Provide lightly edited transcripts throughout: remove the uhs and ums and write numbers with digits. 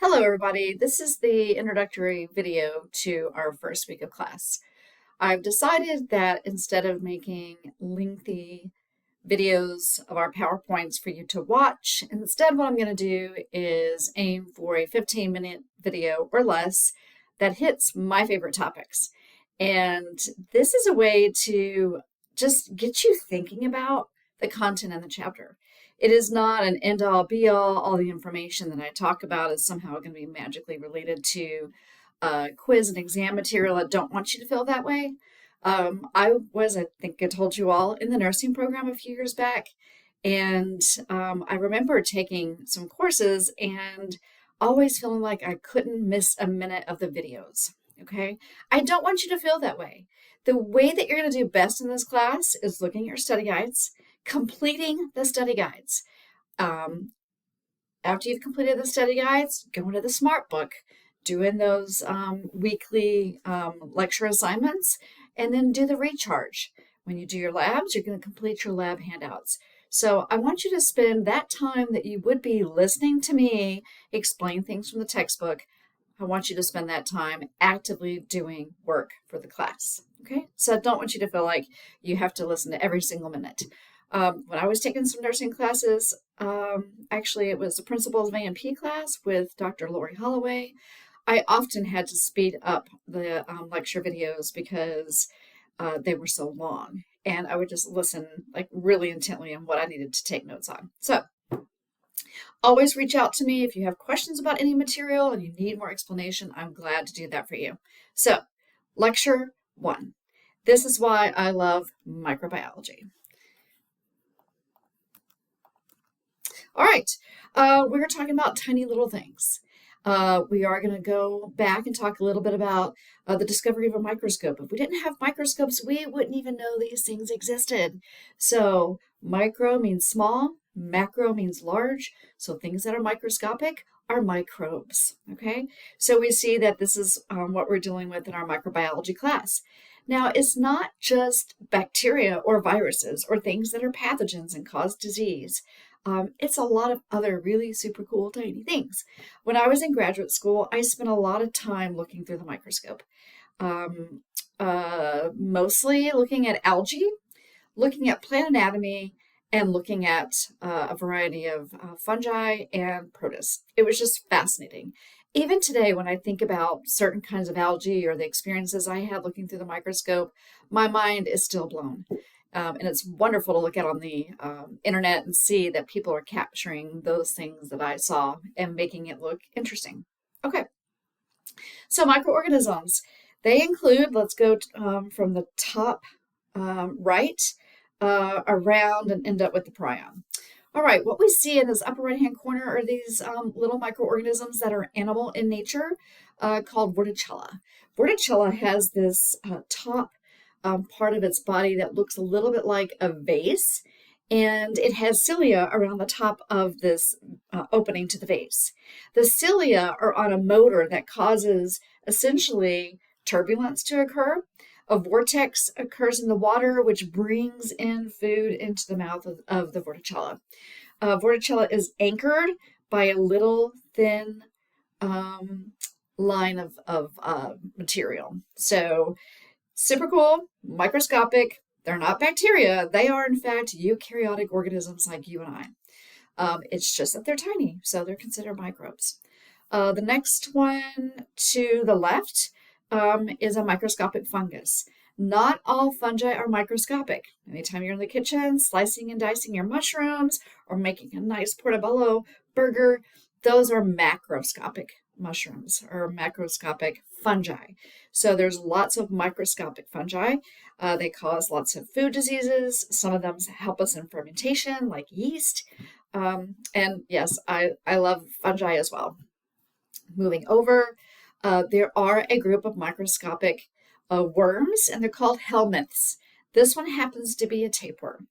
Hello everybody, this is the introductory video to our first week of class. I've decided that instead of making lengthy videos of our PowerPoints for you to watch, instead what I'm going to do is aim for a 15-minute video or less that hits my favorite topics. And this is a way to just get you thinking about the content in the chapter. It is not an end-all be-all. All the information that I talk about is somehow going to be magically related to quiz and exam material. I don't want you to feel that way. I think I told you all, in the nursing program a few years back, and I remember taking some courses and always feeling like I couldn't miss a minute of the videos. Okay, I don't want you to feel that way. The way that you're going to do best in this class is looking at your study guides, completing the study guides. After you've completed the study guides, going to the Smart Book, doing those weekly lecture assignments, and then do the recharge. When you do your labs, you're going to complete your lab handouts. So I want you to spend that time that you would be listening to me explain things from the textbook. I want you to spend that time actively doing work for the class. Okay, so I don't want you to feel like you have to listen to every single minute. When I was taking some nursing classes, actually it was the Principles of A&P class with Dr. Lori Holloway. I often had to speed up the lecture videos because they were so long, and I would just listen like really intently on what I needed to take notes on. So always reach out to me if you have questions about any material and you need more explanation. I'm glad to do that for you. So, lecture 1. This is why I love microbiology. All right, we're talking about tiny little things. We are going to go back and talk a little bit about the discovery of a microscope. If we didn't have microscopes, we wouldn't even know these things existed. So micro means small, macro means large. So things that are microscopic are microbes, okay? So we see that this is what we're dealing with in our microbiology class. Now, it's not just bacteria or viruses or things that are pathogens and cause disease. It's a lot of other really super cool tiny things. When I was in graduate school, I spent a lot of time looking through the microscope, mostly looking at algae, looking at plant anatomy, and looking at a variety of fungi and protists. It was just fascinating. Even today, when I think about certain kinds of algae or the experiences I had looking through the microscope, my mind is still blown. And it's wonderful to look at on the internet and see that people are capturing those things that I saw and making it look interesting. Okay, so microorganisms. They include, let's go from the top right around and end up with the prion. All right, what we see in this upper right-hand corner are these little microorganisms that are animal in nature called Vorticella. Vorticella has this top part of its body that looks a little bit like a vase, and it has cilia around the top of this opening to the vase. The cilia are on a motor that causes essentially turbulence to occur. A vortex occurs in the water, which brings in food into the mouth of the Vorticella. Vorticella is anchored by a little thin line of material. So super cool, microscopic. They're not bacteria. They are, in fact, eukaryotic organisms like you and I. It's just that they're tiny, so they're considered microbes. The next one to the left is a microscopic fungus. Not all fungi are microscopic. Anytime you're in the kitchen slicing and dicing your mushrooms or making a nice portobello burger, those are macroscopic mushrooms or macroscopic fungi. So there's lots of microscopic fungi. They cause lots of food diseases. Some of them help us in fermentation, like yeast. And yes, I love fungi as well. Moving over, there are a group of microscopic worms, and they're called helminths. This one happens to be a tapeworm.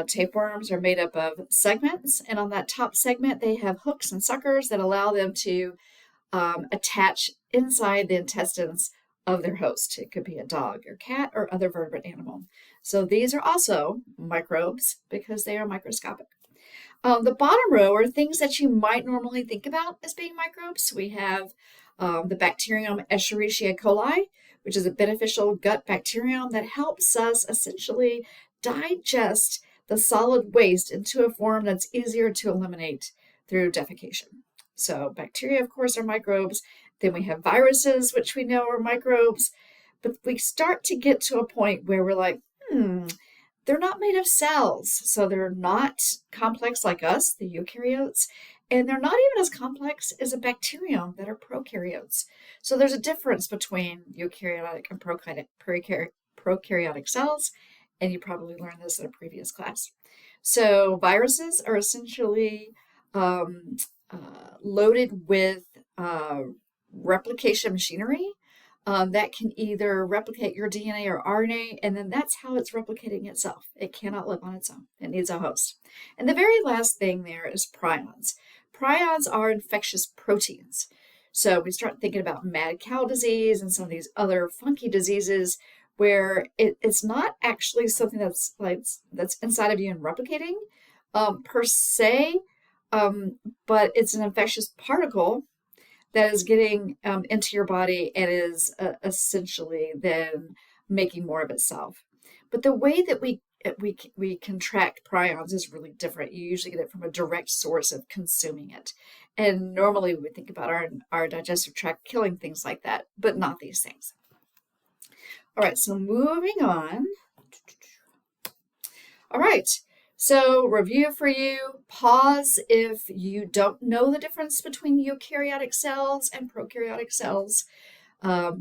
Tapeworms are made up of segments, and on that top segment, they have hooks and suckers that allow them to attach inside the intestines of their host. It could be a dog or cat or other vertebrate animal. So these are also microbes because they are microscopic. The bottom row are things that you might normally think about as being microbes. We have the bacterium Escherichia coli, which is a beneficial gut bacterium that helps us essentially digest the solid waste into a form that's easier to eliminate through defecation. So bacteria, of course, are microbes. Then we have viruses, which we know are microbes. But we start to get to a point where we're like, they're not made of cells, so they're not complex like us, the eukaryotes, and they're not even as complex as a bacterium that are prokaryotes. So there's a difference between eukaryotic and prokaryotic cells, and you probably learned this in a previous class. So viruses are essentially loaded with replication machinery that can either replicate your DNA or RNA, and then that's how it's replicating itself. It cannot live on its own. It needs a host. And the very last thing there is prions. Prions are infectious proteins. So we start thinking about mad cow disease and some of these other funky diseases where it's not actually something that's inside of you and replicating per se, but it's an infectious particle that is getting into your body and is essentially then making more of itself. But the way that we contract prions is really different. You usually get it from a direct source of consuming it. And normally we think about our digestive tract killing things like that, but not these things. All right, so moving on. All right. So review for you, pause if you don't know the difference between eukaryotic cells and prokaryotic cells,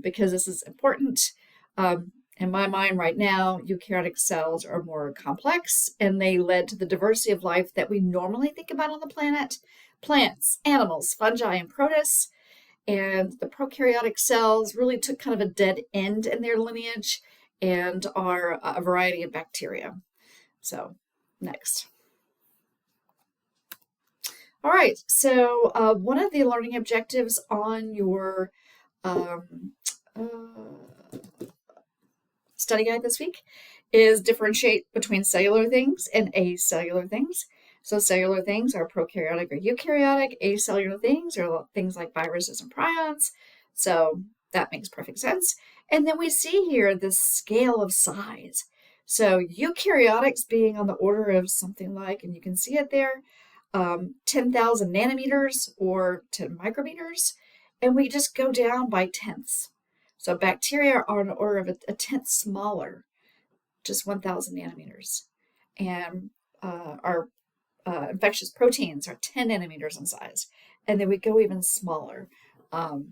because this is important. In my mind right now, eukaryotic cells are more complex and they led to the diversity of life that we normally think about on the planet. Plants, animals, fungi, and protists. And the prokaryotic cells really took kind of a dead end in their lineage and are a variety of bacteria. So next. All right, so one of the learning objectives on your study guide this week is differentiate between cellular things and acellular things. So cellular things are prokaryotic or eukaryotic. Acellular things are things like viruses and prions. So that makes perfect sense. And then we see here the scale of size. So eukaryotics being on the order of something like, and you can see it there, 10,000 nanometers or 10 micrometers, and we just go down by tenths. So bacteria are on the order of a tenth smaller, just 1,000 nanometers. And our infectious proteins are 10 nanometers in size. And then we go even smaller, 100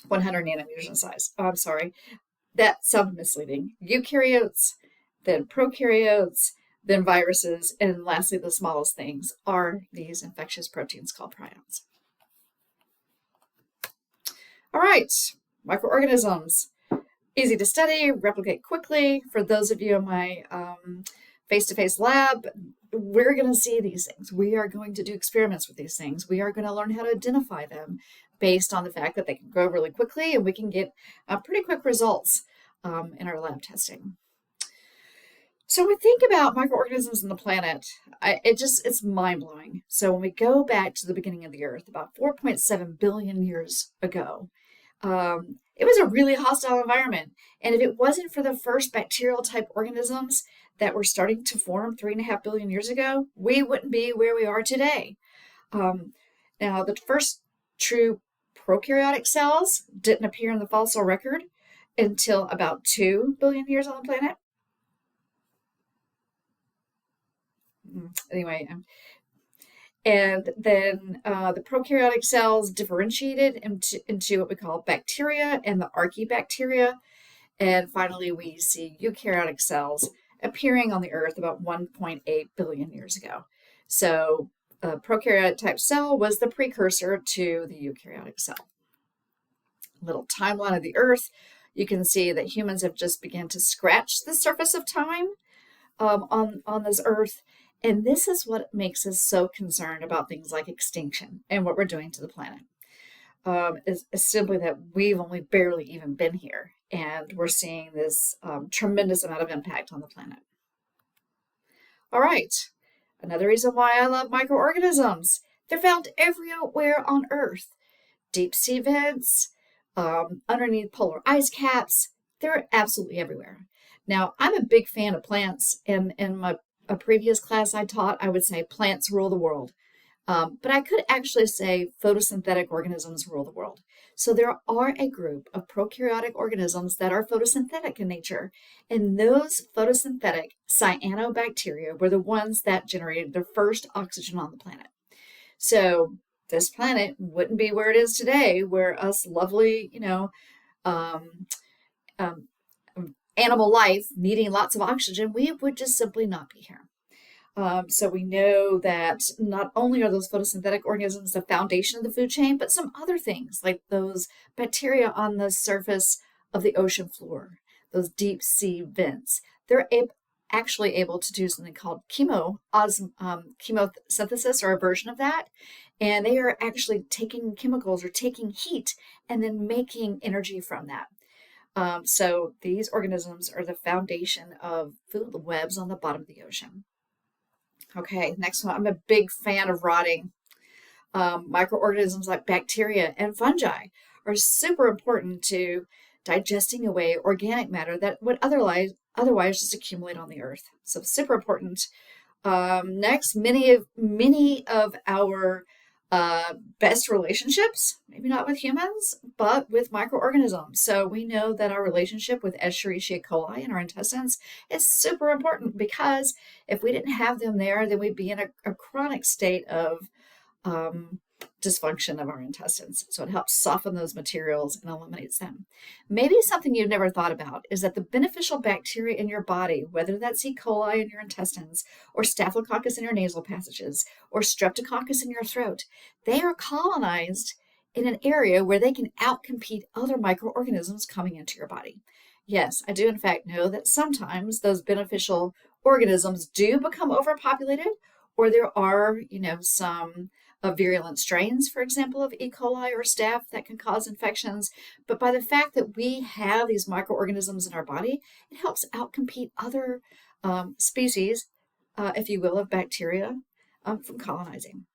nanometers in size. Oh, I'm sorry. That sounds misleading. Eukaryotes, then prokaryotes, then viruses, and lastly, the smallest things are these infectious proteins called prions. All right, microorganisms. Easy to study, replicate quickly. For those of you in my face-to-face lab, we're going to see these things. We are going to do experiments with these things. We are going to learn how to identify them based on the fact that they can grow really quickly and we can get pretty quick results in our lab testing. So when we think about microorganisms on the planet, it's mind-blowing. So when we go back to the beginning of the Earth, about 4.7 billion years ago, it was a really hostile environment. And if it wasn't for the first bacterial type organisms that were starting to form 3.5 billion years ago, we wouldn't be where we are today. Now, the first true prokaryotic cells didn't appear in the fossil record until about 2 billion years on the planet. Anyway, and then the prokaryotic cells differentiated into what we call bacteria and the archaebacteria. And finally, we see eukaryotic cells appearing on the Earth about 1.8 billion years ago. So a prokaryotic type cell was the precursor to the eukaryotic cell. Little timeline of the Earth. You can see that humans have just begun to scratch the surface of time on this Earth. And this is what makes us so concerned about things like extinction and what we're doing to the planet. Is simply that we've only barely even been here, and we're seeing this tremendous amount of impact on the planet. All right, Another reason why I love microorganisms. They're found everywhere on Earth. Deep sea vents, underneath polar ice caps, they're absolutely everywhere. Now, I'm a big fan of plants, and in a previous class I taught, I would say plants rule the world. But I could actually say photosynthetic organisms rule the world. So there are a group of prokaryotic organisms that are photosynthetic in nature, and those photosynthetic cyanobacteria were the ones that generated the first oxygen on the planet. So this planet wouldn't be where it is today, where us lovely, um, um, animal life needing lots of oxygen, we would just simply not be here. So we know that not only are those photosynthetic organisms the foundation of the food chain, but some other things like those bacteria on the surface of the ocean floor, those deep sea vents, they're actually able to do something called chemosynthesis, or a version of that. And they are actually taking chemicals or taking heat and then making energy from that. So these organisms are the foundation of food webs on the bottom of the ocean. Okay, next one. I'm a big fan of rotting. Microorganisms like bacteria and fungi are super important to digesting away organic matter that would otherwise just accumulate on the earth. So super important. Next, many of our best relationships, maybe not with humans, but with microorganisms. So we know that our relationship with Escherichia coli in our intestines is super important, because if we didn't have them there, then we'd be in a chronic state of dysfunction of our intestines. So it helps soften those materials and eliminates them. Maybe something you've never thought about is that the beneficial bacteria in your body, whether that's E. coli in your intestines, or Staphylococcus in your nasal passages, or Streptococcus in your throat, they are colonized in an area where they can outcompete other microorganisms coming into your body. Yes, I do in fact know that sometimes those beneficial organisms do become overpopulated, or there are, some virulent strains, for example, of E. coli or staph that can cause infections. But by the fact that we have these microorganisms in our body, it helps outcompete other species, if you will, of bacteria from colonizing.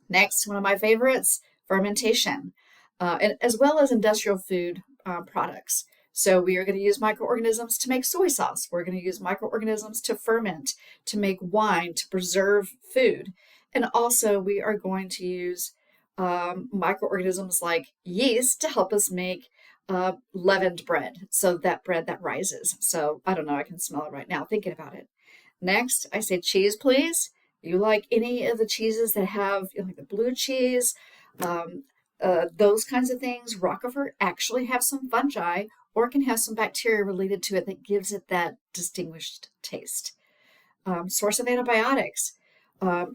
Next, one of my favorites, fermentation, and as well as industrial food products. So we are going to use microorganisms to make soy sauce. We're going to use microorganisms to ferment, to make wine, to preserve food. And also we are going to use microorganisms like yeast to help us make leavened bread. So that bread that rises. So I don't know, I can smell it right now thinking about it. Next, I say cheese, please. You like any of the cheeses that have, like the blue cheese, those kinds of things. Roquefort actually have some fungi or can have some bacteria related to it that gives it that distinguished taste. Source of antibiotics. A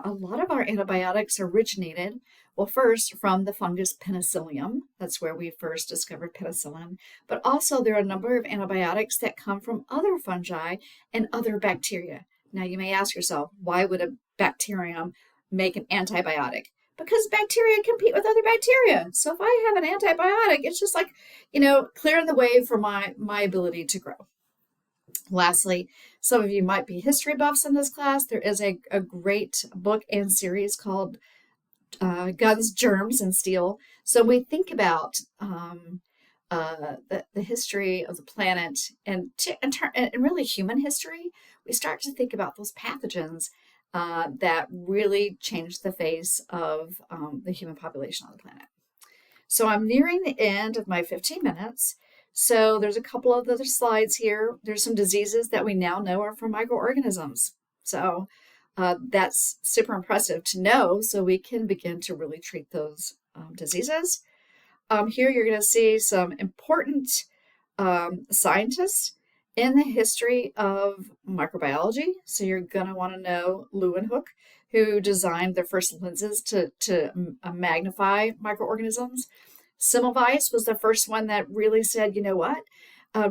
lot of our antibiotics originated, well, first from the fungus Penicillium. That's where we first discovered penicillin. But also there are a number of antibiotics that come from other fungi and other bacteria. Now you may ask yourself, why would a bacterium make an antibiotic? Because bacteria compete with other bacteria. So if I have an antibiotic, it's just like, clearing the way for my ability to grow. Lastly, some of you might be history buffs in this class. There is a great book and series called Guns, Germs, and Steel. So we think about the history of the planet and really human history. We start to think about those pathogens that really changed the face of the human population on the planet. So I'm nearing the end of my 15 minutes. So there's a couple of other slides here. There's some diseases that we now know are from microorganisms. So that's super impressive to know, so we can begin to really treat those diseases. Here you're going to see some important scientists in the history of microbiology. So you're going to want to know Leeuwenhoek, who designed the first lenses to magnify microorganisms. Semmelweis was the first one that really said, you know what,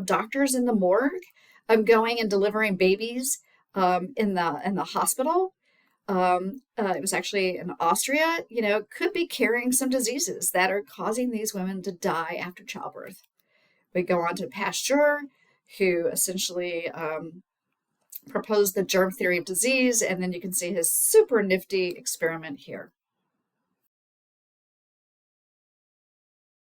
doctors in the morgue, going and delivering babies in the hospital. It was actually in Austria, could be carrying some diseases that are causing these women to die after childbirth. We go on to Pasteur, who essentially proposed the germ theory of disease, and then you can see his super nifty experiment here.